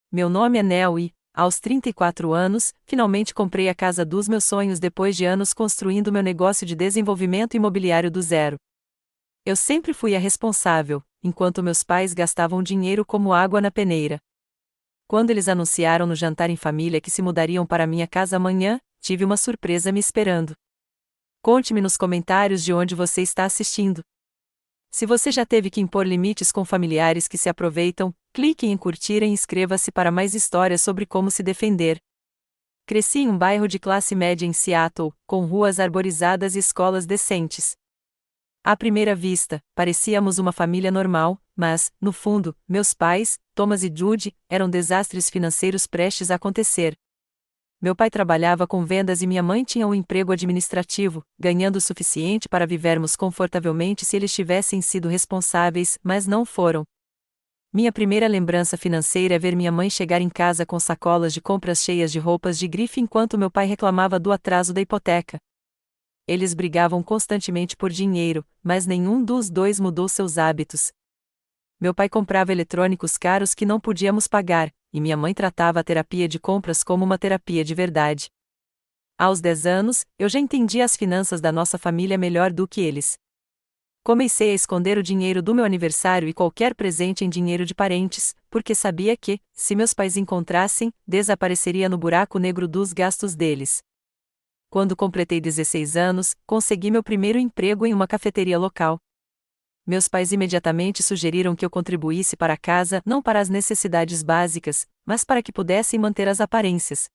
Meu nome é Nel e, aos 34 anos, finalmente comprei a casa dos meus sonhos depois de anos construindo meu negócio de desenvolvimento imobiliário do zero. Eu sempre fui a responsável, enquanto meus pais gastavam dinheiro como água na peneira. Quando eles anunciaram no jantar em família que se mudariam para minha casa amanhã, tive uma surpresa me esperando. Conte-me nos comentários de onde você está assistindo. Se você já teve que impor limites com familiares que se aproveitam, clique em curtir e inscreva-se para mais histórias sobre como se defender. Cresci em um bairro de classe média em Seattle, com ruas arborizadas e escolas decentes. À primeira vista, parecíamos uma família normal, mas, no fundo, meus pais, Thomas e Judy, eram desastres financeiros prestes a acontecer. Meu pai trabalhava com vendas e minha mãe tinha um emprego administrativo, ganhando o suficiente para vivermos confortavelmente se eles tivessem sido responsáveis, mas não foram. Minha primeira lembrança financeira é ver minha mãe chegar em casa com sacolas de compras cheias de roupas de grife enquanto meu pai reclamava do atraso da hipoteca. Eles brigavam constantemente por dinheiro, mas nenhum dos dois mudou seus hábitos. Meu pai comprava eletrônicos caros que não podíamos pagar, e minha mãe tratava a terapia de compras como uma terapia de verdade. Aos 10 anos, eu já entendia as finanças da nossa família melhor do que eles. Comecei a esconder o dinheiro do meu aniversário e qualquer presente em dinheiro de parentes, porque sabia que, se meus pais encontrassem, desapareceria no buraco negro dos gastos deles. Quando completei 16 anos, consegui meu primeiro emprego em uma cafeteria local. Meus pais imediatamente sugeriram que eu contribuísse para a casa não para as necessidades básicas, mas para que pudessem manter as aparências.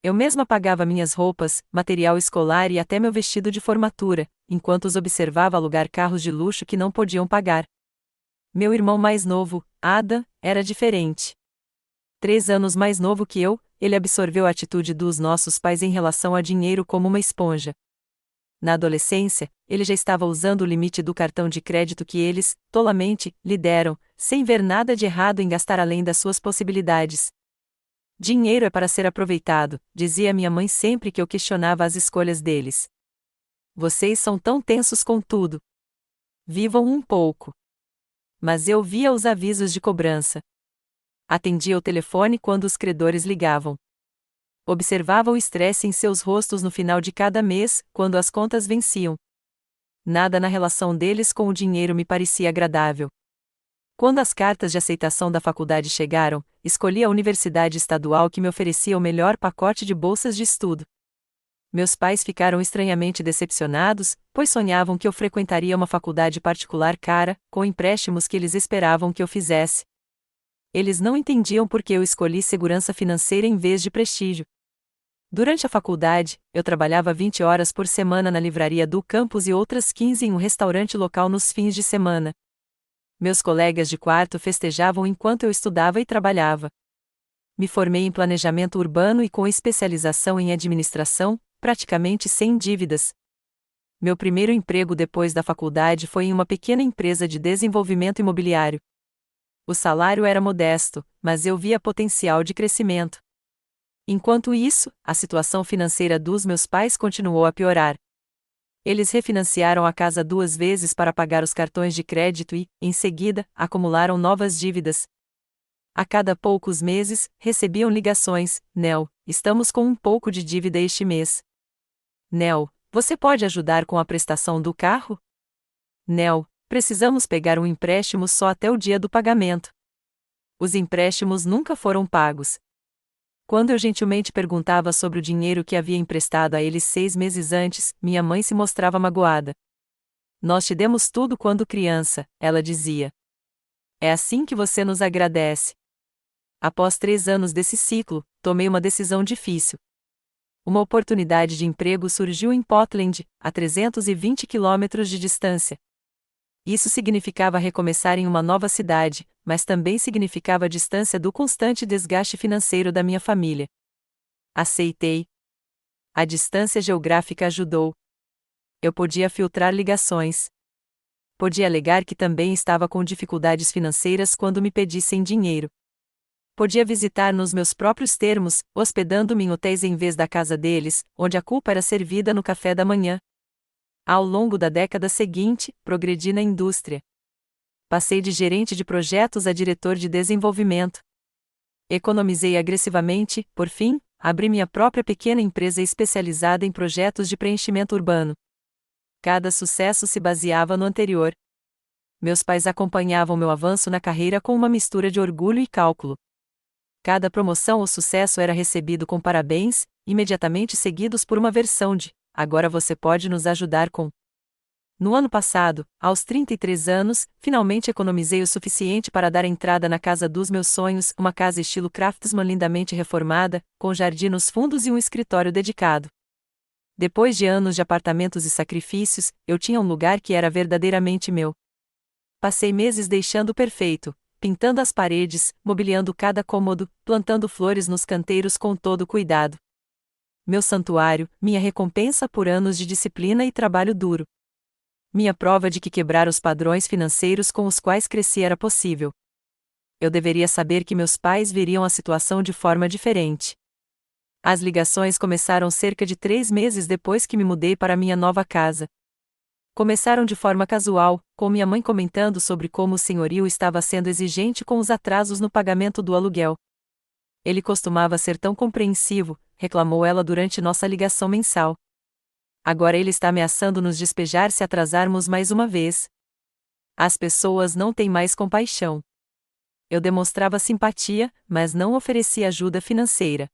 Eu mesma pagava minhas roupas, material escolar e até meu vestido de formatura, enquanto os observava alugar carros de luxo que não podiam pagar. Meu irmão mais novo, Adam, era diferente. 3 anos mais novo que eu, ele absorveu a atitude dos nossos pais em relação a dinheiro como uma esponja. Na adolescência, ele já estava usando o limite do cartão de crédito que eles, tolamente, lhe deram, sem ver nada de errado em gastar além das suas possibilidades. Dinheiro é para ser aproveitado, dizia minha mãe sempre que eu questionava as escolhas deles. Vocês são tão tensos com tudo. Vivam um pouco. Mas eu via os avisos de cobrança. Atendia o telefone quando os credores ligavam. Observava o estresse em seus rostos no final de cada mês, quando as contas venciam. Nada na relação deles com o dinheiro me parecia agradável. Quando as cartas de aceitação da faculdade chegaram, escolhi a universidade estadual que me oferecia o melhor pacote de bolsas de estudo. Meus pais ficaram estranhamente decepcionados, pois sonhavam que eu frequentaria uma faculdade particular cara, com empréstimos que eles esperavam que eu fizesse. Eles não entendiam por que eu escolhi segurança financeira em vez de prestígio. Durante a faculdade, eu trabalhava 20 horas por semana na livraria do campus e outras 15 em um restaurante local nos fins de semana. Meus colegas de quarto festejavam enquanto eu estudava e trabalhava. Me formei em planejamento urbano e com especialização em administração, praticamente sem dívidas. Meu primeiro emprego depois da faculdade foi em uma pequena empresa de desenvolvimento imobiliário. O salário era modesto, mas eu via potencial de crescimento. Enquanto isso, a situação financeira dos meus pais continuou a piorar. Eles refinanciaram a casa 2 vezes para pagar os cartões de crédito e, em seguida, acumularam novas dívidas. A cada poucos meses, recebiam ligações: Nel, estamos com um pouco de dívida este mês. Nel, você pode ajudar com a prestação do carro? Nel, precisamos pegar um empréstimo só até o dia do pagamento. Os empréstimos nunca foram pagos. Quando eu gentilmente perguntava sobre o dinheiro que havia emprestado a eles 6 meses antes, minha mãe se mostrava magoada. Nós te demos tudo quando criança, ela dizia. É assim que você nos agradece. Após 3 anos desse ciclo, tomei uma decisão difícil. Uma oportunidade de emprego surgiu em Portland, a 320 quilômetros de distância. Isso significava recomeçar em uma nova cidade, mas também significava a distância do constante desgaste financeiro da minha família. Aceitei. A distância geográfica ajudou. Eu podia filtrar ligações. Podia alegar que também estava com dificuldades financeiras quando me pedissem dinheiro. Podia visitar nos meus próprios termos, hospedando-me em hotéis em vez da casa deles, onde a culpa era servida no café da manhã. Ao longo da década seguinte, progredi na indústria. Passei de gerente de projetos a diretor de desenvolvimento. Economizei agressivamente, por fim, abri minha própria pequena empresa especializada em projetos de preenchimento urbano. Cada sucesso se baseava no anterior. Meus pais acompanhavam meu avanço na carreira com uma mistura de orgulho e cálculo. Cada promoção ou sucesso era recebido com parabéns, imediatamente seguidos por uma versão de: agora você pode nos ajudar com. No ano passado, aos 33 anos, finalmente economizei o suficiente para dar entrada na casa dos meus sonhos, uma casa estilo Craftsman lindamente reformada, com jardim nos fundos e um escritório dedicado. Depois de anos de apartamentos e sacrifícios, eu tinha um lugar que era verdadeiramente meu. Passei meses deixando perfeito, pintando as paredes, mobiliando cada cômodo, plantando flores nos canteiros com todo cuidado. Meu santuário, minha recompensa por anos de disciplina e trabalho duro. Minha prova de que quebrar os padrões financeiros com os quais cresci era possível. Eu deveria saber que meus pais veriam a situação de forma diferente. As ligações começaram cerca de 3 meses depois que me mudei para minha nova casa. Começaram de forma casual, com minha mãe comentando sobre como o senhorio estava sendo exigente com os atrasos no pagamento do aluguel. Ele costumava ser tão compreensivo, reclamou ela durante nossa ligação mensal. Agora ele está ameaçando nos despejar se atrasarmos mais uma vez. As pessoas não têm mais compaixão. Eu demonstrava simpatia, mas não oferecia ajuda financeira.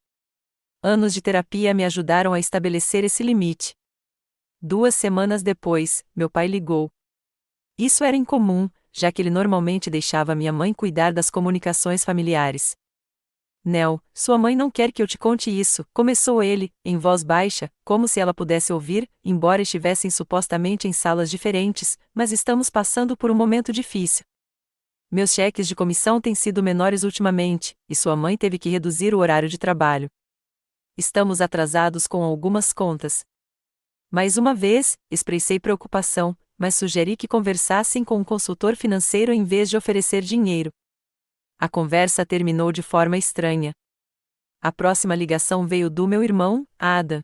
Anos de terapia me ajudaram a estabelecer esse limite. 2 semanas depois, meu pai ligou. Isso era incomum, já que ele normalmente deixava minha mãe cuidar das comunicações familiares. Nel, sua mãe não quer que eu te conte isso, começou ele, em voz baixa, como se ela pudesse ouvir, embora estivessem supostamente em salas diferentes, mas estamos passando por um momento difícil. Meus cheques de comissão têm sido menores ultimamente, e sua mãe teve que reduzir o horário de trabalho. Estamos atrasados com algumas contas. Mais uma vez, expressei preocupação, mas sugeri que conversassem com um consultor financeiro em vez de oferecer dinheiro. A conversa terminou de forma estranha. A próxima ligação veio do meu irmão, Ada.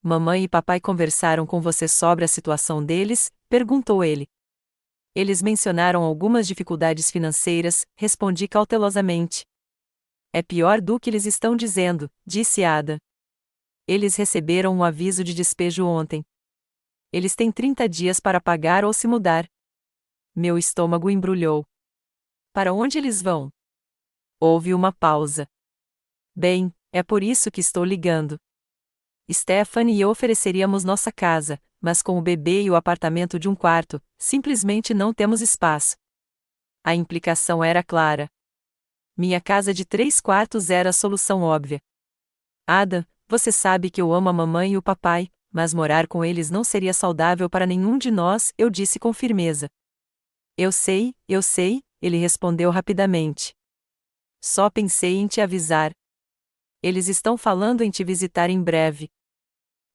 Mamãe e papai conversaram com você sobre a situação deles? Perguntou ele. Eles mencionaram algumas dificuldades financeiras, respondi cautelosamente. É pior do que eles estão dizendo, disse Ada. Eles receberam um aviso de despejo ontem. Eles têm 30 dias para pagar ou se mudar. Meu estômago embrulhou. Para onde eles vão? Houve uma pausa. Bem, é por isso que estou ligando. Stephanie e eu ofereceríamos nossa casa, mas com o bebê e o apartamento de um quarto, simplesmente não temos espaço. A implicação era clara. Minha casa de 3 quartos era a solução óbvia. Ada, você sabe que eu amo a mamãe e o papai, mas morar com eles não seria saudável para nenhum de nós, eu disse com firmeza. Eu sei, ele respondeu rapidamente. Só pensei em te avisar. Eles estão falando em te visitar em breve.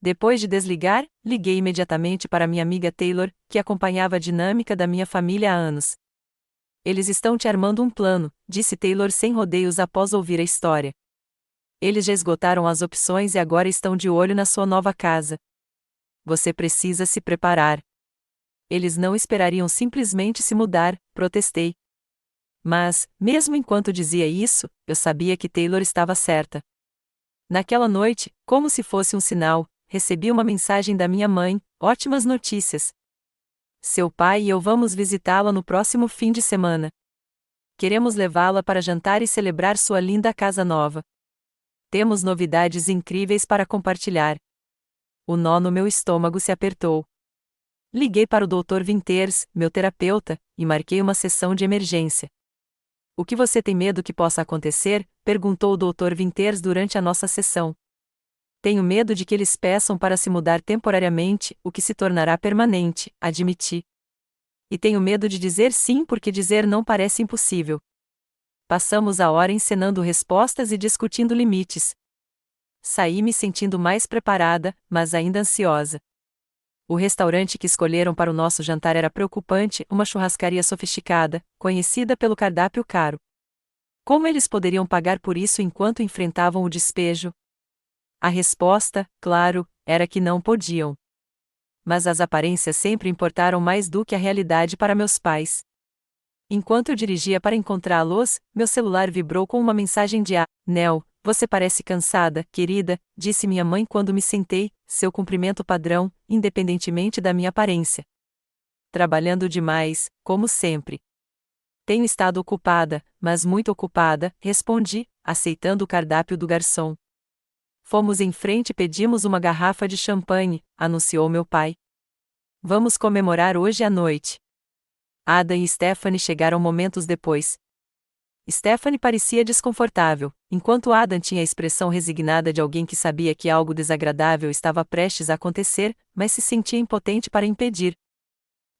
Depois de desligar, liguei imediatamente para minha amiga Taylor, que acompanhava a dinâmica da minha família há anos. Eles estão te armando um plano, disse Taylor sem rodeios após ouvir a história. Eles já esgotaram as opções e agora estão de olho na sua nova casa. Você precisa se preparar. Eles não esperariam simplesmente se mudar, protestei. Mas, mesmo enquanto dizia isso, eu sabia que Taylor estava certa. Naquela noite, como se fosse um sinal, recebi uma mensagem da minha mãe: ótimas notícias. Seu pai e eu vamos visitá-la no próximo fim de semana. Queremos levá-la para jantar e celebrar sua linda casa nova. Temos novidades incríveis para compartilhar. O nó no meu estômago se apertou. Liguei para o Dr. Winters, meu terapeuta, e marquei uma sessão de emergência. O que você tem medo que possa acontecer? Perguntou o Dr. Winters durante a nossa sessão. Tenho medo de que eles peçam para se mudar temporariamente, o que se tornará permanente, admiti. E tenho medo de dizer sim porque dizer não parece impossível. Passamos a hora encenando respostas e discutindo limites. Saí me sentindo mais preparada, mas ainda ansiosa. O restaurante que escolheram para o nosso jantar era preocupante, uma churrascaria sofisticada, conhecida pelo cardápio caro. Como eles poderiam pagar por isso enquanto enfrentavam o despejo? A resposta, claro, era que não podiam. Mas as aparências sempre importaram mais do que a realidade para meus pais. Enquanto eu dirigia para encontrá-los, meu celular vibrou com uma mensagem de Nel, você parece cansada, querida, disse minha mãe quando me sentei, seu cumprimento padrão, independentemente da minha aparência. Trabalhando demais, como sempre. Tenho estado ocupada, mas muito ocupada, respondi, aceitando o cardápio do garçom. Fomos em frente e pedimos uma garrafa de champanhe, anunciou meu pai. Vamos comemorar hoje à noite. Adam e Stephanie chegaram momentos depois. Stephanie parecia desconfortável, enquanto Adam tinha a expressão resignada de alguém que sabia que algo desagradável estava prestes a acontecer, mas se sentia impotente para impedir.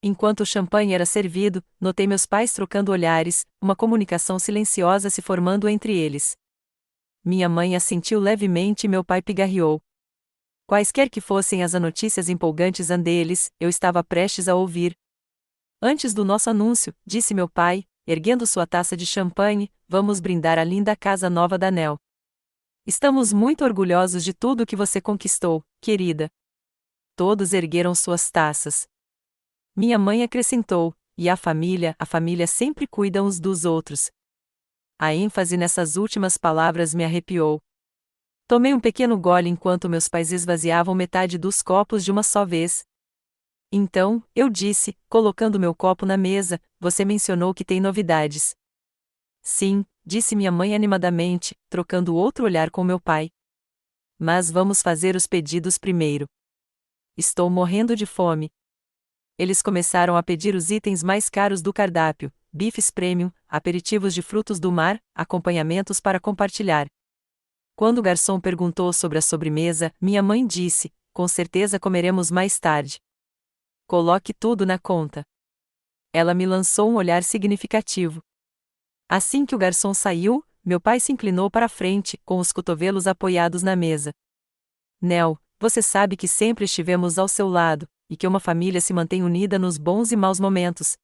Enquanto o champanhe era servido, notei meus pais trocando olhares, uma comunicação silenciosa se formando entre eles. Minha mãe assentiu levemente e meu pai pigarreou. Quaisquer que fossem as notícias empolgantes deles, eu estava prestes a ouvir. Antes do nosso anúncio, disse meu pai, erguendo sua taça de champanhe, vamos brindar a linda casa nova da Nel. Estamos muito orgulhosos de tudo que você conquistou, querida. Todos ergueram suas taças. Minha mãe acrescentou, e a família sempre cuida uns dos outros. A ênfase nessas últimas palavras me arrepiou. Tomei um pequeno gole enquanto meus pais esvaziavam metade dos copos de uma só vez. Então, eu disse, colocando meu copo na mesa, você mencionou que tem novidades. Sim, disse minha mãe animadamente, trocando outro olhar com meu pai. Mas vamos fazer os pedidos primeiro. Estou morrendo de fome. Eles começaram a pedir os itens mais caros do cardápio, bifes premium, aperitivos de frutos do mar, acompanhamentos para compartilhar. Quando o garçom perguntou sobre a sobremesa, minha mãe disse, com certeza comeremos mais tarde. Coloque tudo na conta. Ela me lançou um olhar significativo. Assim que o garçom saiu, meu pai se inclinou para a frente, com os cotovelos apoiados na mesa. Nel, você sabe que sempre estivemos ao seu lado, e que uma família se mantém unida nos bons e maus momentos.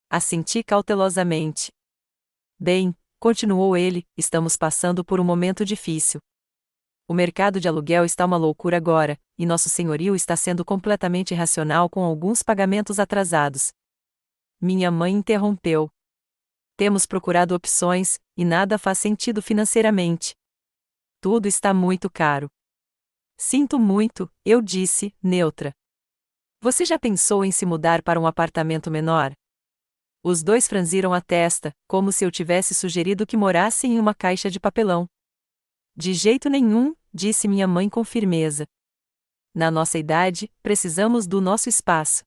Assenti cautelosamente. Bem, continuou ele, estamos passando por um momento difícil. O mercado de aluguel está uma loucura agora, e nosso senhorio está sendo completamente irracional com alguns pagamentos atrasados. Minha mãe interrompeu. Temos procurado opções, e nada faz sentido financeiramente. Tudo está muito caro. Sinto muito, eu disse, neutra. Você já pensou em se mudar para um apartamento menor? Os dois franziram a testa, como se eu tivesse sugerido que morassem em uma caixa de papelão. De jeito nenhum, disse minha mãe com firmeza. Na nossa idade, precisamos do nosso espaço.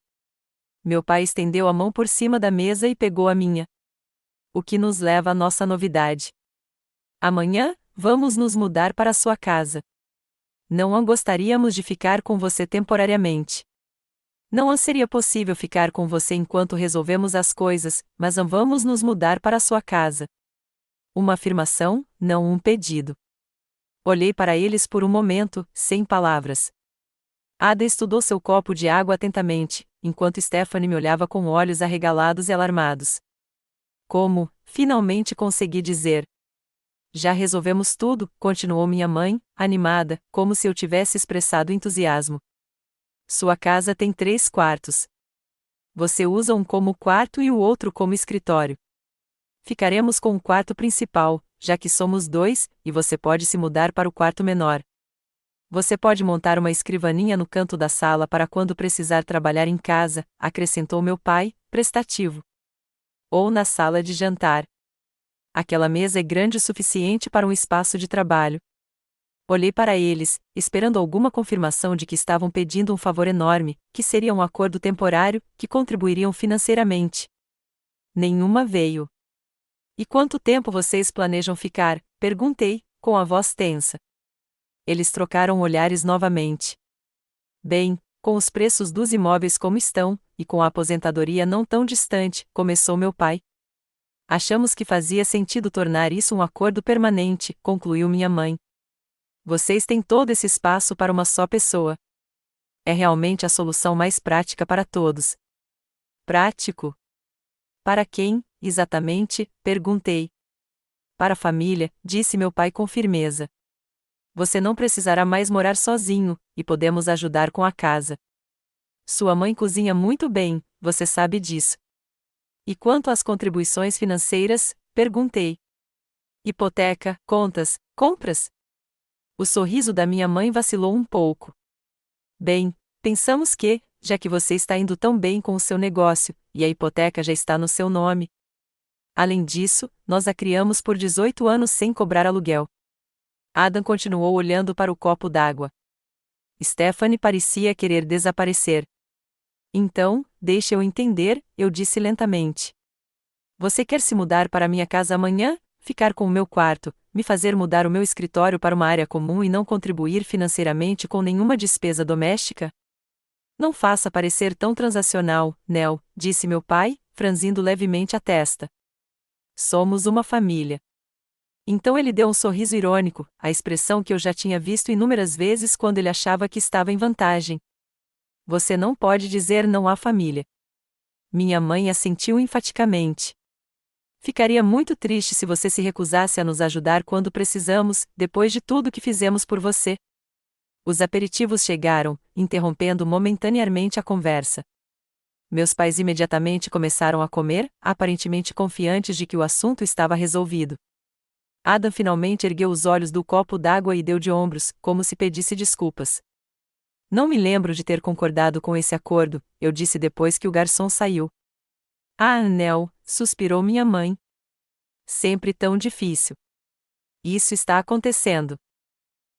Meu pai estendeu a mão por cima da mesa e pegou a minha. O que nos leva à nossa novidade. Amanhã, vamos nos mudar para a sua casa. Não gostaríamos de ficar com você temporariamente. Não seria possível ficar com você enquanto resolvemos as coisas, mas vamos nos mudar para a sua casa. Uma afirmação, não um pedido. Olhei para eles por um momento, sem palavras. Ada estudou seu copo de água atentamente, enquanto Stephanie me olhava com olhos arregalados e alarmados. Como, finalmente consegui dizer. Já resolvemos tudo, continuou minha mãe, animada, como se eu tivesse expressado entusiasmo. Sua casa tem 3 quartos. Você usa um como quarto e o outro como escritório. Ficaremos com o quarto principal, já que somos 2, e você pode se mudar para o quarto menor. Você pode montar uma escrivaninha no canto da sala para quando precisar trabalhar em casa, acrescentou meu pai, prestativo. Ou na sala de jantar. Aquela mesa é grande o suficiente para um espaço de trabalho. Olhei para eles, esperando alguma confirmação de que estavam pedindo um favor enorme, que seria um acordo temporário, que contribuiriam financeiramente. Nenhuma veio. E quanto tempo vocês planejam ficar? Perguntei, com a voz tensa. Eles trocaram olhares novamente. Bem, com os preços dos imóveis como estão, e com a aposentadoria não tão distante, começou meu pai. Achamos que fazia sentido tornar isso um acordo permanente, concluiu minha mãe. Vocês têm todo esse espaço para uma só pessoa. É realmente a solução mais prática para todos. Prático? Para quem, exatamente? Perguntei. Para a família, disse meu pai com firmeza. Você não precisará mais morar sozinho, e podemos ajudar com a casa. Sua mãe cozinha muito bem, você sabe disso. E quanto às contribuições financeiras? Perguntei. Hipoteca, contas, compras? O sorriso da minha mãe vacilou um pouco. Bem, pensamos que, já que você está indo tão bem com o seu negócio, e a hipoteca já está no seu nome. Além disso, nós a criamos por 18 anos sem cobrar aluguel. Adam continuou olhando para o copo d'água. Stephanie parecia querer desaparecer. Então, deixe eu entender, eu disse lentamente. Você quer se mudar para minha casa amanhã, ficar com o meu quarto, me fazer mudar o meu escritório para uma área comum e não contribuir financeiramente com nenhuma despesa doméstica? Não faça parecer tão transacional, Nell, disse meu pai, franzindo levemente a testa. Somos uma família. Então ele deu um sorriso irônico, a expressão que eu já tinha visto inúmeras vezes quando ele achava que estava em vantagem. Você não pode dizer não à família. Minha mãe assentiu enfaticamente. Ficaria muito triste se você se recusasse a nos ajudar quando precisamos, depois de tudo que fizemos por você. Os aperitivos chegaram, interrompendo momentaneamente a conversa. Meus pais imediatamente começaram a comer, aparentemente confiantes de que o assunto estava resolvido. Adam finalmente ergueu os olhos do copo d'água e deu de ombros, como se pedisse desculpas. Não me lembro de ter concordado com esse acordo, eu disse depois que o garçom saiu. Ah, Nell, suspirou minha mãe. Sempre tão difícil. Isso está acontecendo.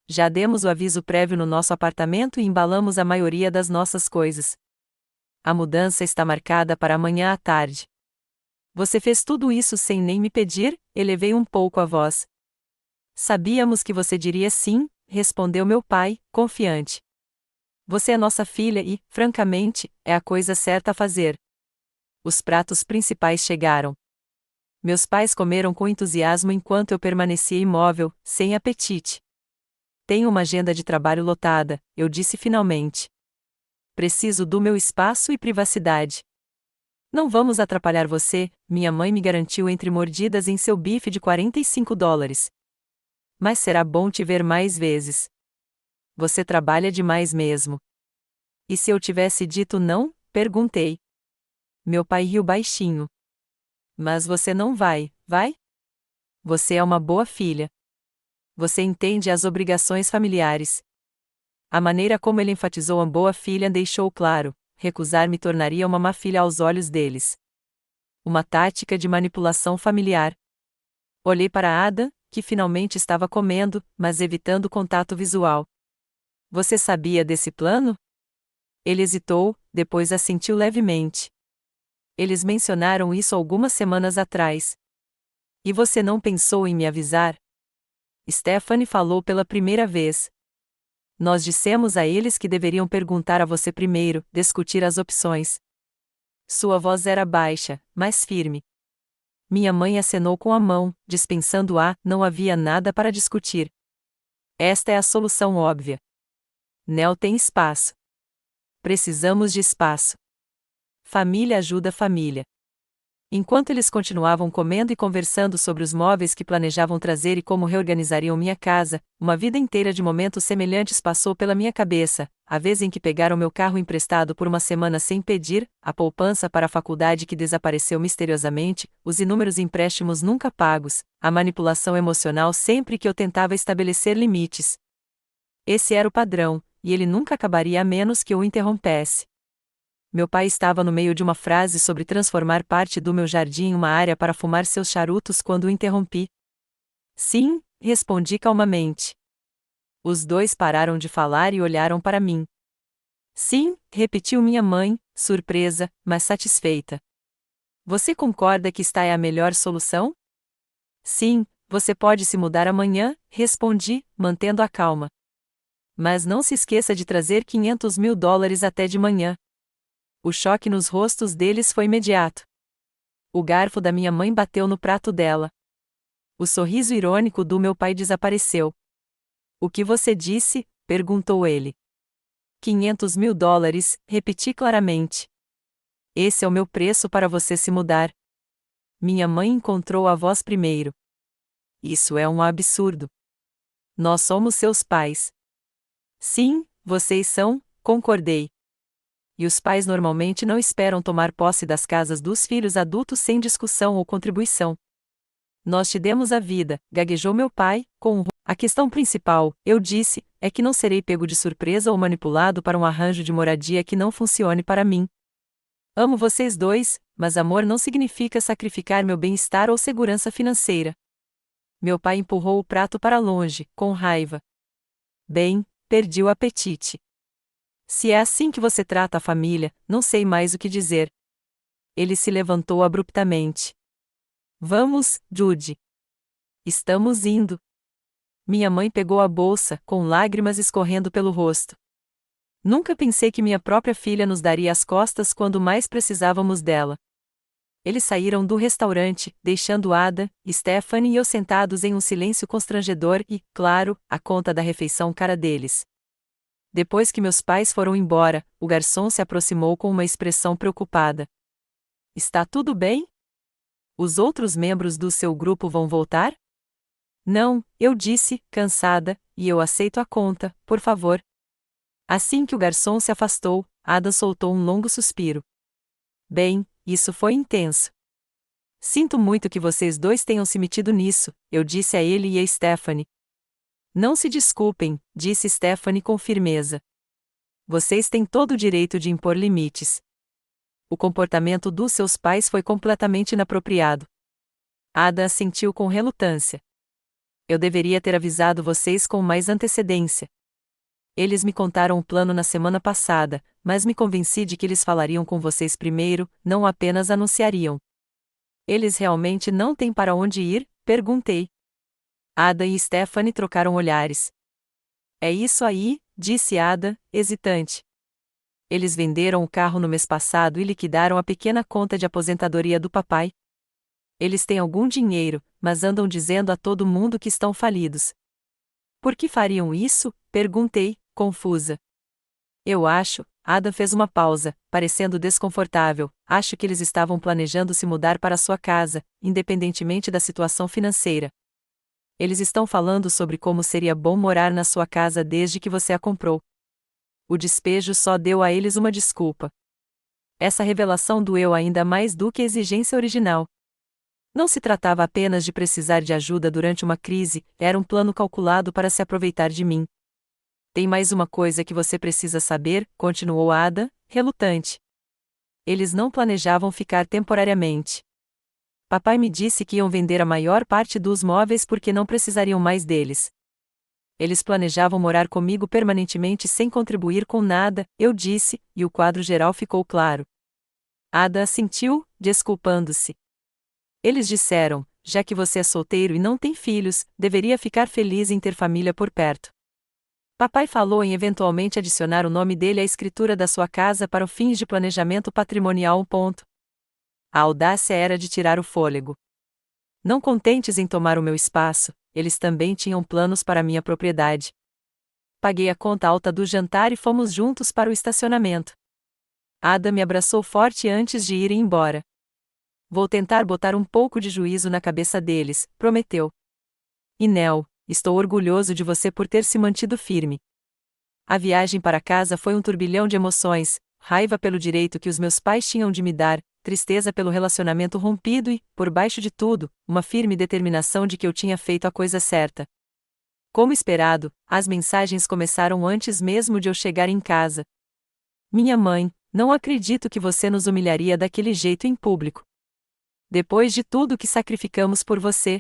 Já demos o aviso prévio no nosso apartamento e embalamos a maioria das nossas coisas. A mudança está marcada para amanhã à tarde. Você fez tudo isso sem nem me pedir? Elevei um pouco a voz. Sabíamos que você diria sim, respondeu meu pai, confiante. Você é nossa filha e, francamente, é a coisa certa a fazer. Os pratos principais chegaram. Meus pais comeram com entusiasmo enquanto eu permanecia imóvel, sem apetite. Tenho uma agenda de trabalho lotada, eu disse finalmente. Preciso do meu espaço e privacidade. Não vamos atrapalhar você, minha mãe me garantiu entre mordidas em seu bife de $45. Mas será bom te ver mais vezes. Você trabalha demais mesmo. E se eu tivesse dito não? Perguntei. Meu pai riu baixinho. Mas você não vai, vai? Você é uma boa filha. Você entende as obrigações familiares. A maneira como ele enfatizou a boa filha deixou claro, recusar me tornaria uma má filha aos olhos deles. Uma tática de manipulação familiar. Olhei para Ada, que finalmente estava comendo, mas evitando contato visual. Você sabia desse plano? Ele hesitou, depois assentiu levemente. Eles mencionaram isso algumas semanas atrás. E você não pensou em me avisar? Stephanie falou pela primeira vez. Nós dissemos a eles que deveriam perguntar a você primeiro, discutir as opções. Sua voz era baixa, mas firme. Minha mãe acenou com a mão, dispensando não havia nada para discutir. Esta é a solução óbvia. Nell tem espaço. Precisamos de espaço. Família ajuda família. Enquanto eles continuavam comendo e conversando sobre os móveis que planejavam trazer e como reorganizariam minha casa, uma vida inteira de momentos semelhantes passou pela minha cabeça, a vez em que pegaram meu carro emprestado por uma semana sem pedir, a poupança para a faculdade que desapareceu misteriosamente, os inúmeros empréstimos nunca pagos, a manipulação emocional sempre que eu tentava estabelecer limites. Esse era o padrão, e ele nunca acabaria a menos que eu o interrompesse. Meu pai estava no meio de uma frase sobre transformar parte do meu jardim em uma área para fumar seus charutos quando o interrompi. Sim, respondi calmamente. Os dois pararam de falar e olharam para mim. Sim, repetiu minha mãe, surpresa, mas satisfeita. Você concorda que esta é a melhor solução? Sim, você pode se mudar amanhã, respondi, mantendo a calma. Mas não se esqueça de trazer $500.000 até de manhã. O choque nos rostos deles foi imediato. O garfo da minha mãe bateu no prato dela. O sorriso irônico do meu pai desapareceu. O que você disse? Perguntou ele. $500.000, repeti claramente. Esse é o meu preço para você se mudar. Minha mãe encontrou a voz primeiro. Isso é um absurdo. Nós somos seus pais. Sim, vocês são, concordei. E os pais normalmente não esperam tomar posse das casas dos filhos adultos sem discussão ou contribuição. Nós te demos a vida, gaguejou meu pai, com a questão principal, eu disse, é que não serei pego de surpresa ou manipulado para um arranjo de moradia que não funcione para mim. Amo vocês dois, mas amor não significa sacrificar meu bem-estar ou segurança financeira. Meu pai empurrou o prato para longe, com raiva. Bem, perdi o apetite. Se é assim que você trata a família, não sei mais o que dizer. Ele se levantou abruptamente. Vamos, Judy. Estamos indo. Minha mãe pegou a bolsa, com lágrimas escorrendo pelo rosto. Nunca pensei que minha própria filha nos daria as costas quando mais precisávamos dela. Eles saíram do restaurante, deixando Ada, Stephanie e eu sentados em um silêncio constrangedor e, claro, a conta da refeição cara deles. Depois que meus pais foram embora, o garçom se aproximou com uma expressão preocupada. Está tudo bem? Os outros membros do seu grupo vão voltar? Não, eu disse, cansada, e eu aceito a conta, por favor. Assim que o garçom se afastou, Ada soltou um longo suspiro. Bem, isso foi intenso. Sinto muito que vocês dois tenham se metido nisso, eu disse a ele e a Stephanie. Não se desculpem, disse Stephanie com firmeza. Vocês têm todo o direito de impor limites. O comportamento dos seus pais foi completamente inapropriado. Ada assentiu com relutância. Eu deveria ter avisado vocês com mais antecedência. Eles me contaram o plano na semana passada, mas me convenci de que eles falariam com vocês primeiro, não apenas anunciariam. Eles realmente não têm para onde ir? Perguntei. Ada e Stephanie trocaram olhares. É isso aí, disse Ada, hesitante. Eles venderam o carro no mês passado e liquidaram a pequena conta de aposentadoria do papai. Eles têm algum dinheiro, mas andam dizendo a todo mundo que estão falidos. Por que fariam isso? Perguntei, confusa. Eu acho, Ada fez uma pausa, parecendo desconfortável, acho que eles estavam planejando se mudar para sua casa, independentemente da situação financeira. Eles estão falando sobre como seria bom morar na sua casa desde que você a comprou. O despejo só deu a eles uma desculpa. Essa revelação doeu ainda mais do que a exigência original. Não se tratava apenas de precisar de ajuda durante uma crise, era um plano calculado para se aproveitar de mim. Tem mais uma coisa que você precisa saber, continuou Ada, relutante. Eles não planejavam ficar temporariamente. Papai me disse que iam vender a maior parte dos móveis porque não precisariam mais deles. Eles planejavam morar comigo permanentemente sem contribuir com nada, eu disse, e o quadro geral ficou claro. Ada assentiu, desculpando-se. Eles disseram, já que você é solteiro e não tem filhos, deveria ficar feliz em ter família por perto. Papai falou em eventualmente adicionar o nome dele à escritura da sua casa para fins de planejamento patrimonial. A audácia era de tirar o fôlego. Não contentes em tomar o meu espaço, eles também tinham planos para minha propriedade. Paguei a conta alta do jantar e fomos juntos para o estacionamento. Ada me abraçou forte antes de ir embora. Vou tentar botar um pouco de juízo na cabeça deles, prometeu. E Nel, estou orgulhoso de você por ter se mantido firme. A viagem para casa foi um turbilhão de emoções, raiva pelo direito que os meus pais tinham de me dar, tristeza pelo relacionamento rompido e, por baixo de tudo, uma firme determinação de que eu tinha feito a coisa certa. Como esperado, as mensagens começaram antes mesmo de eu chegar em casa. Minha mãe, não acredito que você nos humilharia daquele jeito em público. Depois de tudo que sacrificamos por você.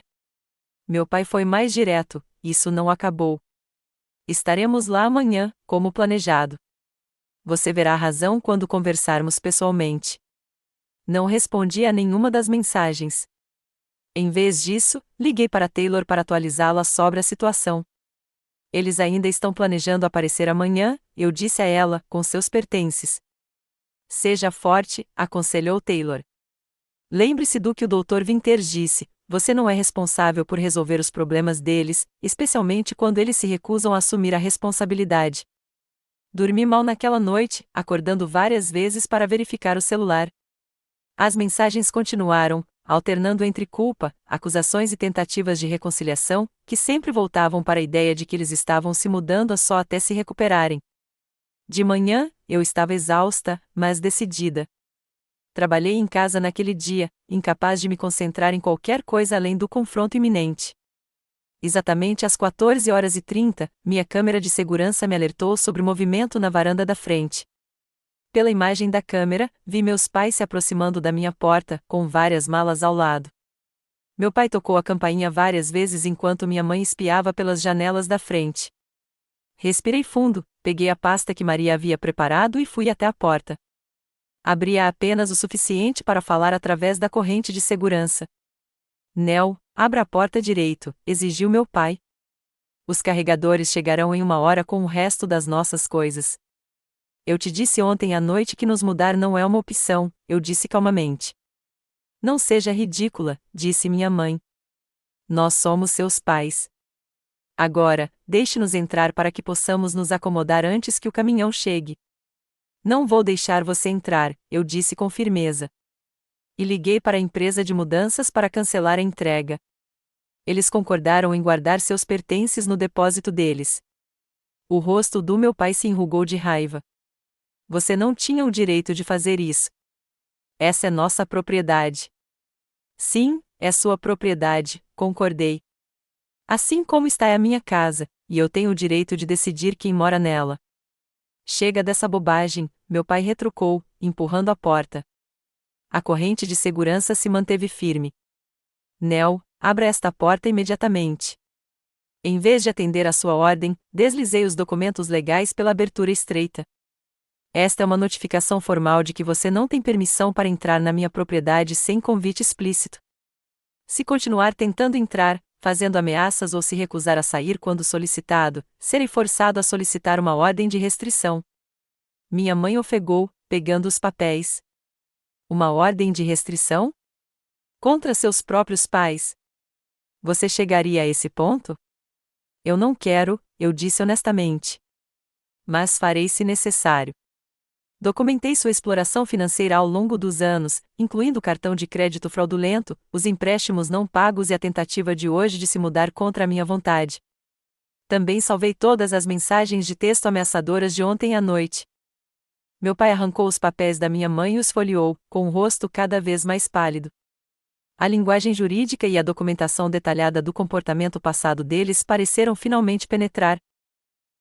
Meu pai foi mais direto, isso não acabou. Estaremos lá amanhã, como planejado. Você verá a razão quando conversarmos pessoalmente. Não respondi a nenhuma das mensagens. Em vez disso, liguei para Taylor para atualizá-la sobre a situação. Eles ainda estão planejando aparecer amanhã, eu disse a ela, com seus pertences. Seja forte, aconselhou Taylor. Lembre-se do que o Dr. Winters disse, você não é responsável por resolver os problemas deles, especialmente quando eles se recusam a assumir a responsabilidade. Dormi mal naquela noite, acordando várias vezes para verificar o celular. As mensagens continuaram, alternando entre culpa, acusações e tentativas de reconciliação, que sempre voltavam para a ideia de que eles estavam se mudando só até se recuperarem. De manhã, eu estava exausta, mas decidida. Trabalhei em casa naquele dia, incapaz de me concentrar em qualquer coisa além do confronto iminente. Exatamente às 14h30, minha câmera de segurança me alertou sobre o movimento na varanda da frente. Pela imagem da câmera, vi meus pais se aproximando da minha porta, com várias malas ao lado. Meu pai tocou a campainha várias vezes enquanto minha mãe espiava pelas janelas da frente. Respirei fundo, peguei a pasta que Maria havia preparado e fui até a porta. Abri-a apenas o suficiente para falar através da corrente de segurança. Nel, abra a porta direito, exigiu meu pai. Os carregadores chegarão em 1 hora com o resto das nossas coisas. Eu te disse ontem à noite que nos mudar não é uma opção, eu disse calmamente. Não seja ridícula, disse minha mãe. Nós somos seus pais. Agora, deixe-nos entrar para que possamos nos acomodar antes que o caminhão chegue. Não vou deixar você entrar, eu disse com firmeza. E liguei para a empresa de mudanças para cancelar a entrega. Eles concordaram em guardar seus pertences no depósito deles. O rosto do meu pai se enrugou de raiva. Você não tinha o direito de fazer isso. Essa é nossa propriedade. Sim, é sua propriedade, concordei. Assim como está a minha casa, e eu tenho o direito de decidir quem mora nela. Chega dessa bobagem, meu pai retrucou, empurrando a porta. A corrente de segurança se manteve firme. Nel, abra esta porta imediatamente. Em vez de atender à sua ordem, deslizei os documentos legais pela abertura estreita. Esta é uma notificação formal de que você não tem permissão para entrar na minha propriedade sem convite explícito. Se continuar tentando entrar, fazendo ameaças ou se recusar a sair quando solicitado, serei forçado a solicitar uma ordem de restrição. Minha mãe ofegou, pegando os papéis. Uma ordem de restrição? Contra seus próprios pais. Você chegaria a esse ponto? Eu não quero, eu disse honestamente. Mas farei se necessário. Documentei sua exploração financeira ao longo dos anos, incluindo o cartão de crédito fraudulento, os empréstimos não pagos e a tentativa de hoje de se mudar contra a minha vontade. Também salvei todas as mensagens de texto ameaçadoras de ontem à noite. Meu pai arrancou os papéis da minha mãe e os folheou, com o rosto cada vez mais pálido. A linguagem jurídica e a documentação detalhada do comportamento passado deles pareceram finalmente penetrar.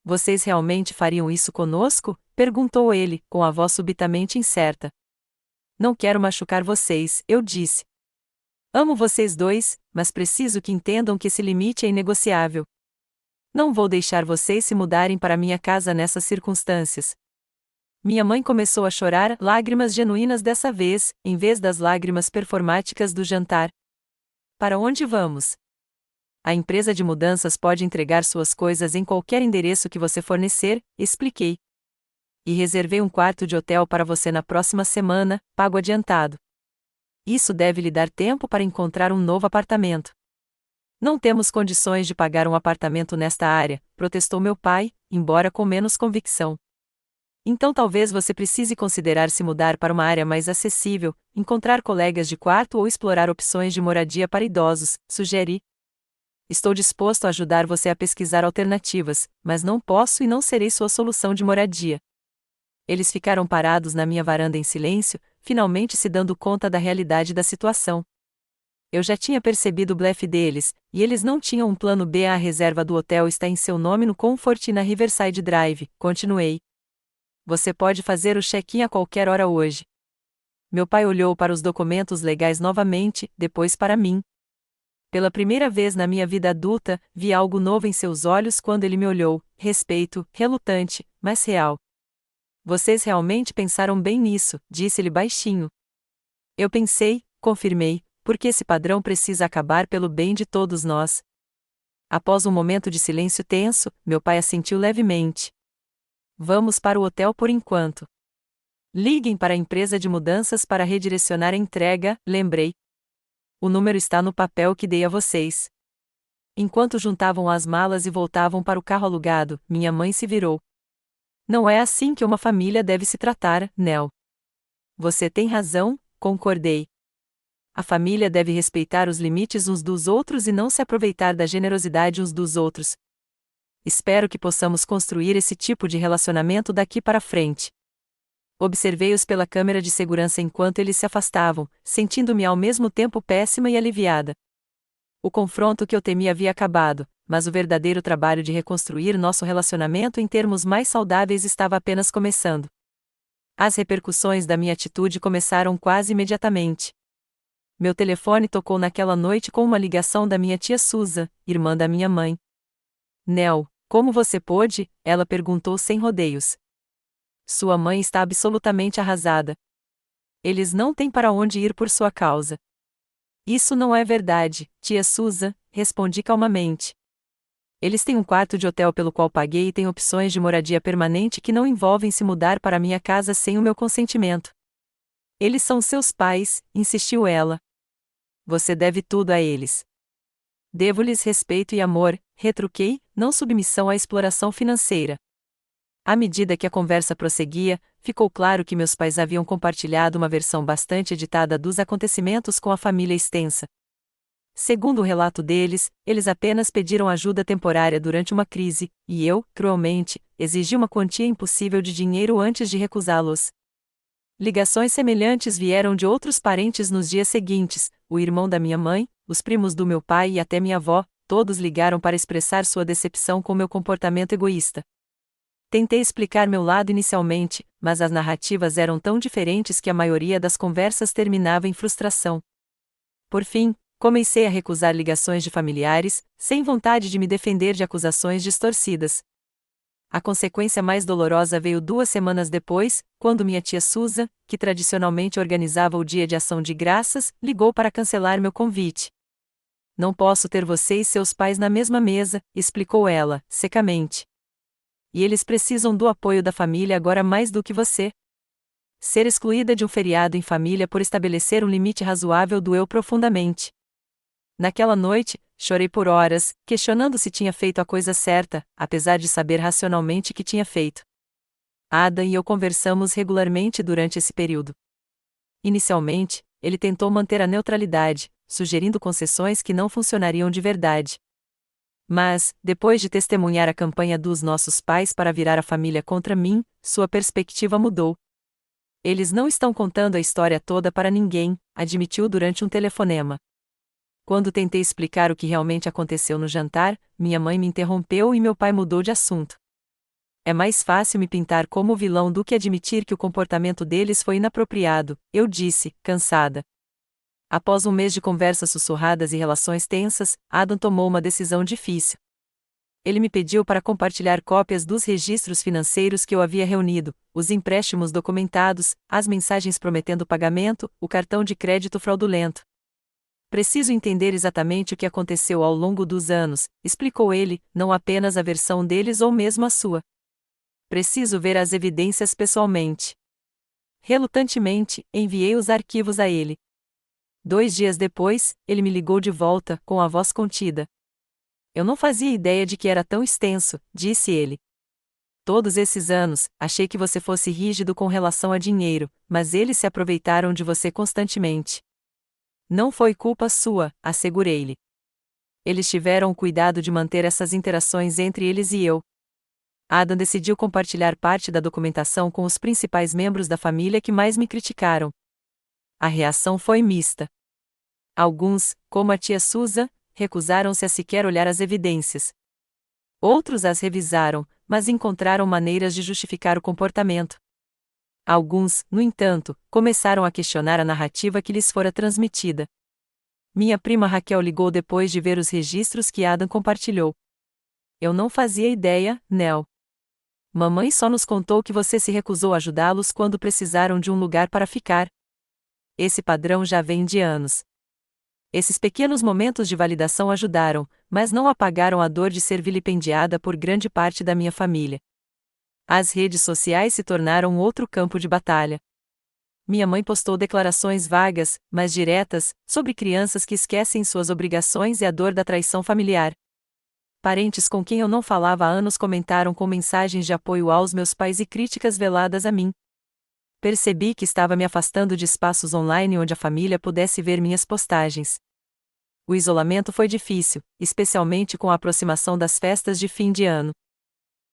Vocês realmente fariam isso conosco? Perguntou ele, com a voz subitamente incerta. Não quero machucar vocês, eu disse. Amo vocês dois, mas preciso que entendam que esse limite é inegociável. Não vou deixar vocês se mudarem para minha casa nessas circunstâncias. Minha mãe começou a chorar, lágrimas genuínas dessa vez, em vez das lágrimas performáticas do jantar. Para onde vamos? A empresa de mudanças pode entregar suas coisas em qualquer endereço que você fornecer, expliquei. E reservei um quarto de hotel para você na próxima semana, pago adiantado. Isso deve lhe dar tempo para encontrar um novo apartamento. Não temos condições de pagar um apartamento nesta área, protestou meu pai, embora com menos convicção. Então talvez você precise considerar se mudar para uma área mais acessível, encontrar colegas de quarto ou explorar opções de moradia para idosos, sugeri. Estou disposto a ajudar você a pesquisar alternativas, mas não posso e não serei sua solução de moradia. Eles ficaram parados na minha varanda em silêncio, finalmente se dando conta da realidade da situação. Eu já tinha percebido o blefe deles, e eles não tinham um plano B. A reserva do hotel está em seu nome no Comfort na Riverside Drive, continuei. Você pode fazer o check-in a qualquer hora hoje. Meu pai olhou para os documentos legais novamente, depois para mim. Pela primeira vez na minha vida adulta, vi algo novo em seus olhos quando ele me olhou, respeito, relutante, mas real. Vocês realmente pensaram bem nisso, disse-lhe baixinho. Eu pensei, confirmei, porque esse padrão precisa acabar pelo bem de todos nós. Após um momento de silêncio tenso, meu pai assentiu levemente. Vamos para o hotel por enquanto. Liguem para a empresa de mudanças para redirecionar a entrega, lembrei. O número está no papel que dei a vocês. Enquanto juntavam as malas e voltavam para o carro alugado, minha mãe se virou. Não é assim que uma família deve se tratar, Nel. Você tem razão, concordei. A família deve respeitar os limites uns dos outros e não se aproveitar da generosidade uns dos outros. Espero que possamos construir esse tipo de relacionamento daqui para frente. Observei-os pela câmera de segurança enquanto eles se afastavam, sentindo-me ao mesmo tempo péssima e aliviada. O confronto que eu temia havia acabado, mas o verdadeiro trabalho de reconstruir nosso relacionamento em termos mais saudáveis estava apenas começando. As repercussões da minha atitude começaram quase imediatamente. Meu telefone tocou naquela noite com uma ligação da minha tia Susan, irmã da minha mãe. Nell, como você pôde? Ela perguntou sem rodeios. Sua mãe está absolutamente arrasada. Eles não têm para onde ir por sua causa. Isso não é verdade, tia Susan, respondi calmamente. Eles têm um quarto de hotel pelo qual paguei e têm opções de moradia permanente que não envolvem se mudar para minha casa sem o meu consentimento. Eles são seus pais, insistiu ela. Você deve tudo a eles. Devo-lhes respeito e amor, retruquei, não submissão à exploração financeira. À medida que a conversa prosseguia, ficou claro que meus pais haviam compartilhado uma versão bastante editada dos acontecimentos com a família extensa. Segundo o relato deles, eles apenas pediram ajuda temporária durante uma crise, e eu, cruelmente, exigi uma quantia impossível de dinheiro antes de recusá-los. Ligações semelhantes vieram de outros parentes nos dias seguintes, o irmão da minha mãe, os primos do meu pai e até minha avó, todos ligaram para expressar sua decepção com meu comportamento egoísta. Tentei explicar meu lado inicialmente, mas as narrativas eram tão diferentes que a maioria das conversas terminava em frustração. Por fim, comecei a recusar ligações de familiares, sem vontade de me defender de acusações distorcidas. A consequência mais dolorosa veio 2 semanas depois, quando minha tia Susan, que tradicionalmente organizava o Dia de Ação de Graças, ligou para cancelar meu convite. Não posso ter você e seus pais na mesma mesa, explicou ela, secamente. E eles precisam do apoio da família agora mais do que você. Ser excluída de um feriado em família por estabelecer um limite razoável doeu profundamente. Naquela noite, chorei por horas, questionando se tinha feito a coisa certa, apesar de saber racionalmente que tinha feito. Adam e eu conversamos regularmente durante esse período. Inicialmente, ele tentou manter a neutralidade, sugerindo concessões que não funcionariam de verdade. Mas, depois de testemunhar a campanha dos nossos pais para virar a família contra mim, sua perspectiva mudou. Eles não estão contando a história toda para ninguém, admitiu durante um telefonema. Quando tentei explicar o que realmente aconteceu no jantar, minha mãe me interrompeu e meu pai mudou de assunto. É mais fácil me pintar como vilão do que admitir que o comportamento deles foi inapropriado, eu disse, cansada. Após um mês de conversas sussurradas e relações tensas, Adam tomou uma decisão difícil. Ele me pediu para compartilhar cópias dos registros financeiros que eu havia reunido, os empréstimos documentados, as mensagens prometendo pagamento, o cartão de crédito fraudulento. Preciso entender exatamente o que aconteceu ao longo dos anos, explicou ele, não apenas a versão deles ou mesmo a sua. Preciso ver as evidências pessoalmente. Relutantemente, enviei os arquivos a ele. 2 dias depois, ele me ligou de volta, com a voz contida. Eu não fazia ideia de que era tão extenso, disse ele. Todos esses anos, achei que você fosse rígido com relação a dinheiro, mas eles se aproveitaram de você constantemente. Não foi culpa sua, assegurei-lhe. Eles tiveram o cuidado de manter essas interações entre eles e eu. Adam decidiu compartilhar parte da documentação com os principais membros da família que mais me criticaram. A reação foi mista. Alguns, como a tia Susan, recusaram-se a sequer olhar as evidências. Outros as revisaram, mas encontraram maneiras de justificar o comportamento. Alguns, no entanto, começaram a questionar a narrativa que lhes fora transmitida. Minha prima Raquel ligou depois de ver os registros que Adam compartilhou. Eu não fazia ideia, Nell. Mamãe só nos contou que você se recusou a ajudá-los quando precisaram de um lugar para ficar. Esse padrão já vem de anos. Esses pequenos momentos de validação ajudaram, mas não apagaram a dor de ser vilipendiada por grande parte da minha família. As redes sociais se tornaram outro campo de batalha. Minha mãe postou declarações vagas, mas diretas, sobre crianças que esquecem suas obrigações e a dor da traição familiar. Parentes com quem eu não falava há anos comentaram com mensagens de apoio aos meus pais e críticas veladas a mim. Percebi que estava me afastando de espaços online onde a família pudesse ver minhas postagens. O isolamento foi difícil, especialmente com a aproximação das festas de fim de ano.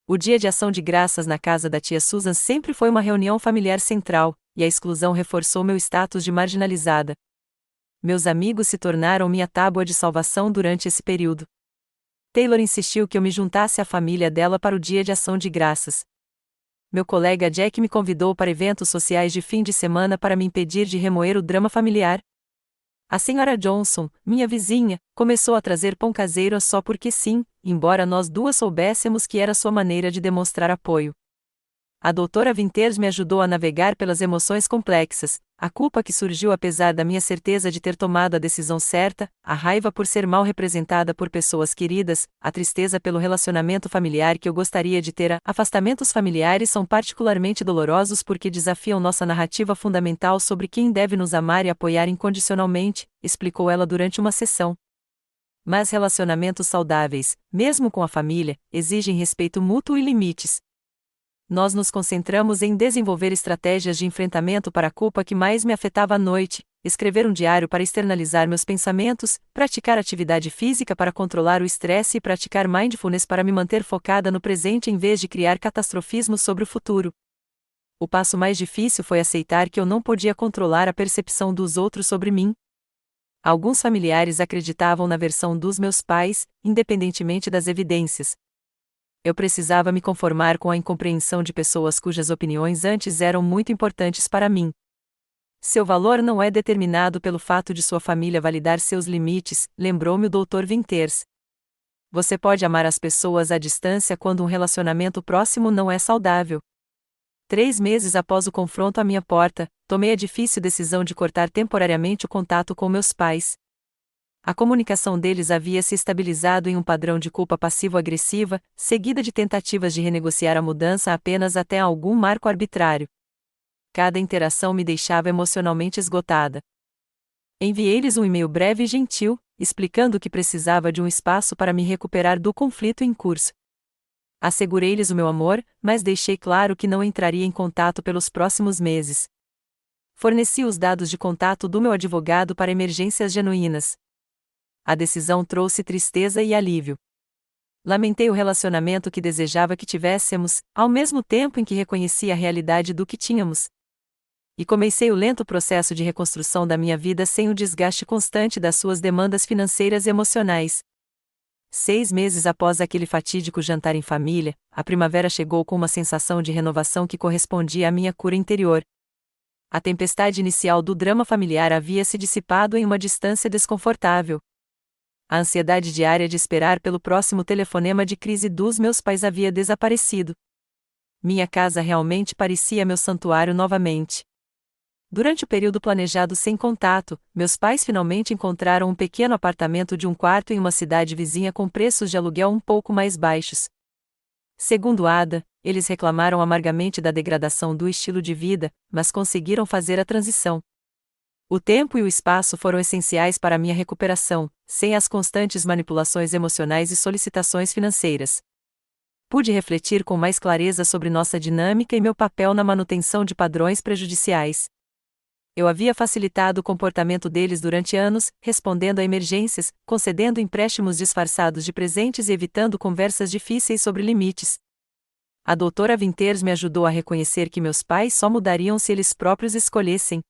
O dia de ação de graças na casa da tia Susan sempre foi uma reunião familiar central, e a exclusão reforçou meu status de marginalizada. Meus amigos se tornaram minha tábua de salvação durante esse período. Taylor insistiu que eu me juntasse à família dela para o dia de ação de graças. Meu colega Jack me convidou para eventos sociais de fim de semana para me impedir de remoer o drama familiar. A senhora Johnson, minha vizinha, começou a trazer pão caseiro só porque sim, embora nós duas soubéssemos que era sua maneira de demonstrar apoio. A doutora Winters me ajudou a navegar pelas emoções complexas, a culpa que surgiu apesar da minha certeza de ter tomado a decisão certa, a raiva por ser mal representada por pessoas queridas, a tristeza pelo relacionamento familiar que eu gostaria de ter. Afastamentos familiares são particularmente dolorosos porque desafiam nossa narrativa fundamental sobre quem deve nos amar e apoiar incondicionalmente, explicou ela durante uma sessão. Mas relacionamentos saudáveis, mesmo com a família, exigem respeito mútuo e limites. Nós nos concentramos em desenvolver estratégias de enfrentamento para a culpa que mais me afetava à noite, escrever um diário para externalizar meus pensamentos, praticar atividade física para controlar o estresse e praticar mindfulness para me manter focada no presente em vez de criar catastrofismo sobre o futuro. O passo mais difícil foi aceitar que eu não podia controlar a percepção dos outros sobre mim. Alguns familiares acreditavam na versão dos meus pais, independentemente das evidências. Eu precisava me conformar com a incompreensão de pessoas cujas opiniões antes eram muito importantes para mim. Seu valor não é determinado pelo fato de sua família validar seus limites, lembrou-me o Dr. Winters. Você pode amar as pessoas à distância quando um relacionamento próximo não é saudável. 3 meses após o confronto à minha porta, tomei a difícil decisão de cortar temporariamente o contato com meus pais. A comunicação deles havia se estabilizado em um padrão de culpa passivo-agressiva, seguida de tentativas de renegociar a mudança apenas até algum marco arbitrário. Cada interação me deixava emocionalmente esgotada. Enviei-lhes um e-mail breve e gentil, explicando que precisava de um espaço para me recuperar do conflito em curso. Assegurei-lhes o meu amor, mas deixei claro que não entraria em contato pelos próximos meses. Forneci os dados de contato do meu advogado para emergências genuínas. A decisão trouxe tristeza e alívio. Lamentei o relacionamento que desejava que tivéssemos, ao mesmo tempo em que reconhecia a realidade do que tínhamos. E comecei o lento processo de reconstrução da minha vida sem o desgaste constante das suas demandas financeiras e emocionais. 6 meses após aquele fatídico jantar em família, a primavera chegou com uma sensação de renovação que correspondia à minha cura interior. A tempestade inicial do drama familiar havia se dissipado em uma distância desconfortável. A ansiedade diária de esperar pelo próximo telefonema de crise dos meus pais havia desaparecido. Minha casa realmente parecia meu santuário novamente. Durante o período planejado sem contato, meus pais finalmente encontraram um pequeno apartamento de um quarto em uma cidade vizinha com preços de aluguel um pouco mais baixos. Segundo Ada, eles reclamaram amargamente da degradação do estilo de vida, mas conseguiram fazer a transição. O tempo e o espaço foram essenciais para a minha recuperação, sem as constantes manipulações emocionais e solicitações financeiras. Pude refletir com mais clareza sobre nossa dinâmica e meu papel na manutenção de padrões prejudiciais. Eu havia facilitado o comportamento deles durante anos, respondendo a emergências, concedendo empréstimos disfarçados de presentes e evitando conversas difíceis sobre limites. A doutora Winters me ajudou a reconhecer que meus pais só mudariam se eles próprios escolhessem.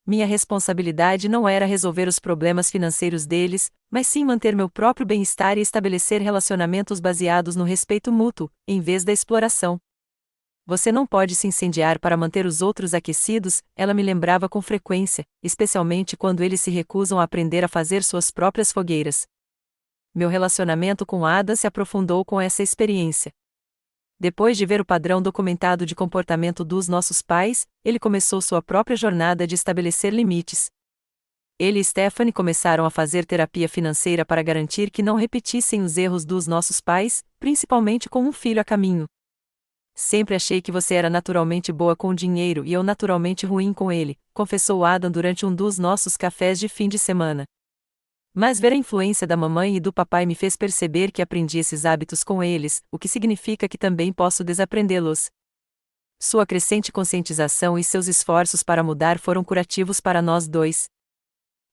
Minha responsabilidade não era resolver os problemas financeiros deles, mas sim manter meu próprio bem-estar e estabelecer relacionamentos baseados no respeito mútuo, em vez da exploração. Você não pode se incendiar para manter os outros aquecidos, ela me lembrava com frequência, especialmente quando eles se recusam a aprender a fazer suas próprias fogueiras. Meu relacionamento com Ada se aprofundou com essa experiência. Depois de ver o padrão documentado de comportamento dos nossos pais, ele começou sua própria jornada de estabelecer limites. Ele e Stephanie começaram a fazer terapia financeira para garantir que não repetissem os erros dos nossos pais, principalmente com um filho a caminho. Sempre achei que você era naturalmente boa com o dinheiro e eu naturalmente ruim com ele, confessou Adam durante um dos nossos cafés de fim de semana. Mas ver a influência da mamãe e do papai me fez perceber que aprendi esses hábitos com eles, o que significa que também posso desaprendê-los. Sua crescente conscientização e seus esforços para mudar foram curativos para nós dois.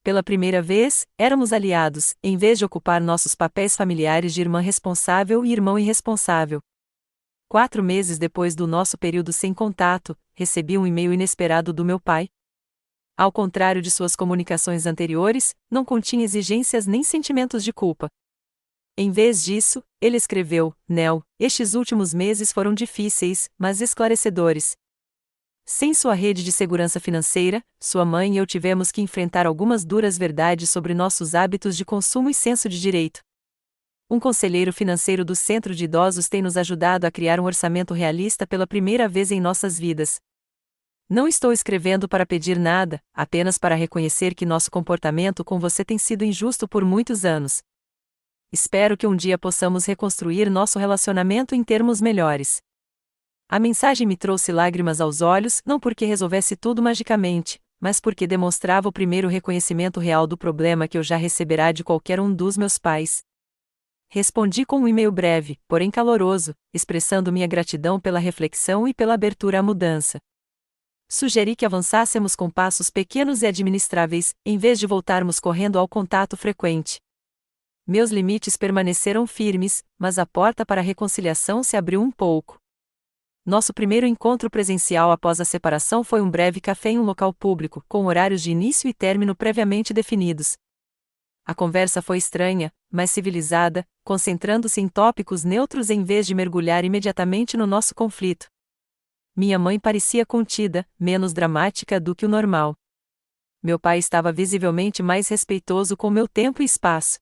Pela primeira vez, éramos aliados, em vez de ocupar nossos papéis familiares de irmã responsável e irmão irresponsável. 4 meses depois do nosso período sem contato, recebi um e-mail inesperado do meu pai. Ao contrário de suas comunicações anteriores, não continha exigências nem sentimentos de culpa. Em vez disso, ele escreveu: Nel, estes últimos meses foram difíceis, mas esclarecedores. Sem sua rede de segurança financeira, sua mãe e eu tivemos que enfrentar algumas duras verdades sobre nossos hábitos de consumo e senso de direito. Um conselheiro financeiro do Centro de Idosos tem nos ajudado a criar um orçamento realista pela primeira vez em nossas vidas. Não estou escrevendo para pedir nada, apenas para reconhecer que nosso comportamento com você tem sido injusto por muitos anos. Espero que um dia possamos reconstruir nosso relacionamento em termos melhores. A mensagem me trouxe lágrimas aos olhos, não porque resolvesse tudo magicamente, mas porque demonstrava o primeiro reconhecimento real do problema que eu já receberá de qualquer um dos meus pais. Respondi com um e-mail breve, porém caloroso, expressando minha gratidão pela reflexão e pela abertura à mudança. Sugeri que avançássemos com passos pequenos e administráveis, em vez de voltarmos correndo ao contato frequente. Meus limites permaneceram firmes, mas a porta para a reconciliação se abriu um pouco. Nosso primeiro encontro presencial após a separação foi um breve café em um local público, com horários de início e término previamente definidos. A conversa foi estranha, mas civilizada, concentrando-se em tópicos neutros em vez de mergulhar imediatamente no nosso conflito. Minha mãe parecia contida, menos dramática do que o normal. Meu pai estava visivelmente mais respeitoso com meu tempo e espaço.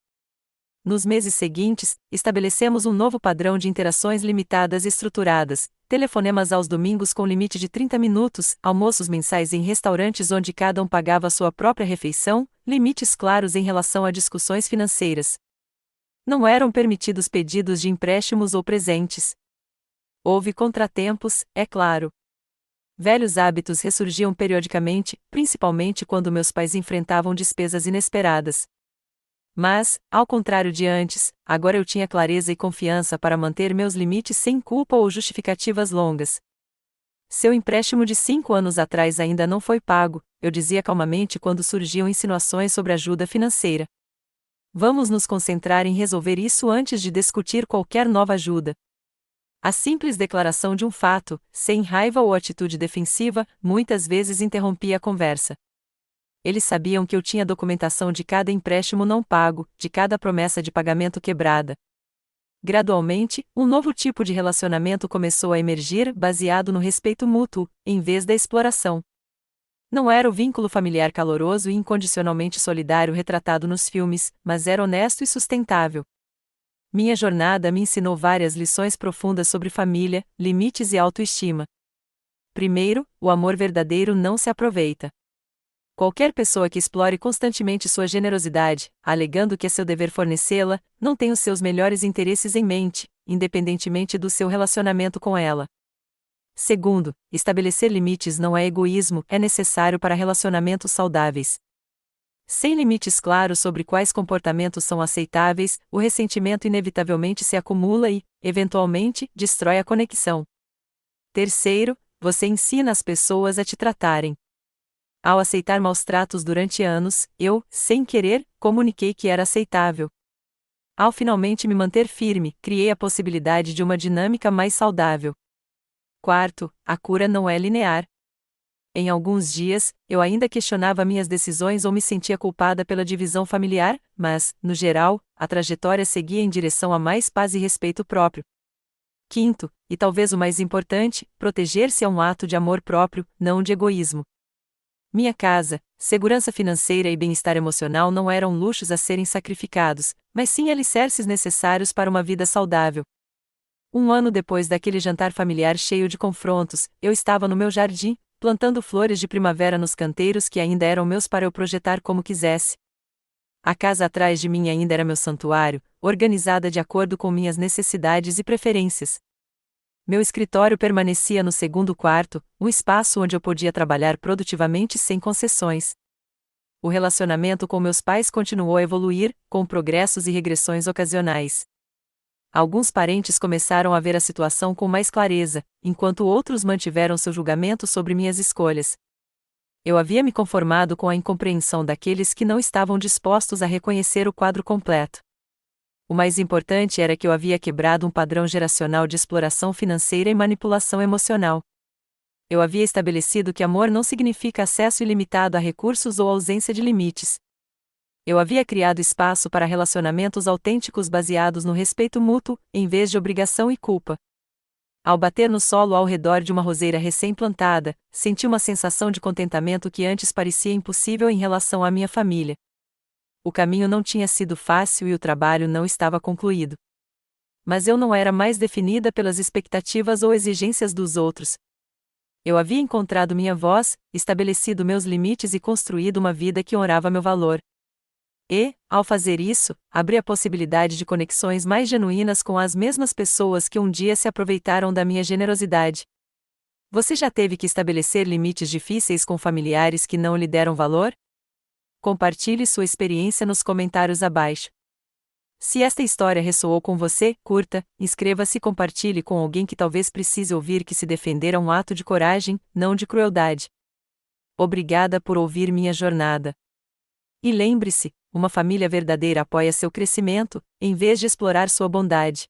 Nos meses seguintes, estabelecemos um novo padrão de interações limitadas e estruturadas, telefonemas aos domingos com limite de 30 minutos, almoços mensais em restaurantes onde cada um pagava a sua própria refeição, limites claros em relação a discussões financeiras. Não eram permitidos pedidos de empréstimos ou presentes. Houve contratempos, é claro. Velhos hábitos ressurgiam periodicamente, principalmente quando meus pais enfrentavam despesas inesperadas. Mas, ao contrário de antes, agora eu tinha clareza e confiança para manter meus limites sem culpa ou justificativas longas. Seu empréstimo de 5 anos atrás ainda não foi pago, eu dizia calmamente quando surgiam insinuações sobre ajuda financeira. Vamos nos concentrar em resolver isso antes de discutir qualquer nova ajuda. A simples declaração de um fato, sem raiva ou atitude defensiva, muitas vezes interrompia a conversa. Eles sabiam que eu tinha documentação de cada empréstimo não pago, de cada promessa de pagamento quebrada. Gradualmente, um novo tipo de relacionamento começou a emergir, baseado no respeito mútuo, em vez da exploração. Não era o vínculo familiar caloroso e incondicionalmente solidário retratado nos filmes, mas era honesto e sustentável. Minha jornada me ensinou várias lições profundas sobre família, limites e autoestima. Primeiro, o amor verdadeiro não se aproveita. Qualquer pessoa que explore constantemente sua generosidade, alegando que é seu dever fornecê-la, não tem os seus melhores interesses em mente, independentemente do seu relacionamento com ela. Segundo, estabelecer limites não é egoísmo, é necessário para relacionamentos saudáveis. Sem limites claros sobre quais comportamentos são aceitáveis, o ressentimento inevitavelmente se acumula e, eventualmente, destrói a conexão. Terceiro, você ensina as pessoas a te tratarem. Ao aceitar maus tratos durante anos, eu, sem querer, comuniquei que era aceitável. Ao finalmente me manter firme, criei a possibilidade de uma dinâmica mais saudável. Quarto, a cura não é linear. Em alguns dias, eu ainda questionava minhas decisões ou me sentia culpada pela divisão familiar, mas, no geral, a trajetória seguia em direção a mais paz e respeito próprio. Quinto, e talvez o mais importante, proteger-se é um ato de amor próprio, não de egoísmo. Minha casa, segurança financeira e bem-estar emocional não eram luxos a serem sacrificados, mas sim alicerces necessários para uma vida saudável. 1 ano depois daquele jantar familiar cheio de confrontos, eu estava no meu jardim, plantando flores de primavera nos canteiros que ainda eram meus para eu projetar como quisesse. A casa atrás de mim ainda era meu santuário, organizada de acordo com minhas necessidades e preferências. Meu escritório permanecia no segundo quarto, um espaço onde eu podia trabalhar produtivamente sem concessões. O relacionamento com meus pais continuou a evoluir, com progressos e regressões ocasionais. Alguns parentes começaram a ver a situação com mais clareza, enquanto outros mantiveram seu julgamento sobre minhas escolhas. Eu havia me conformado com a incompreensão daqueles que não estavam dispostos a reconhecer o quadro completo. O mais importante era que eu havia quebrado um padrão geracional de exploração financeira e manipulação emocional. Eu havia estabelecido que amor não significa acesso ilimitado a recursos ou ausência de limites. Eu havia criado espaço para relacionamentos autênticos baseados no respeito mútuo, em vez de obrigação e culpa. Ao bater no solo ao redor de uma roseira recém-plantada, senti uma sensação de contentamento que antes parecia impossível em relação à minha família. O caminho não tinha sido fácil e o trabalho não estava concluído. Mas eu não era mais definida pelas expectativas ou exigências dos outros. Eu havia encontrado minha voz, estabelecido meus limites e construído uma vida que honrava meu valor. E, ao fazer isso, abri a possibilidade de conexões mais genuínas com as mesmas pessoas que um dia se aproveitaram da minha generosidade. Você já teve que estabelecer limites difíceis com familiares que não lhe deram valor? Compartilhe sua experiência nos comentários abaixo. Se esta história ressoou com você, curta, inscreva-se e compartilhe com alguém que talvez precise ouvir que se defender é um ato de coragem, não de crueldade. Obrigada por ouvir minha jornada. E lembre-se, uma família verdadeira apoia seu crescimento, em vez de explorar sua bondade.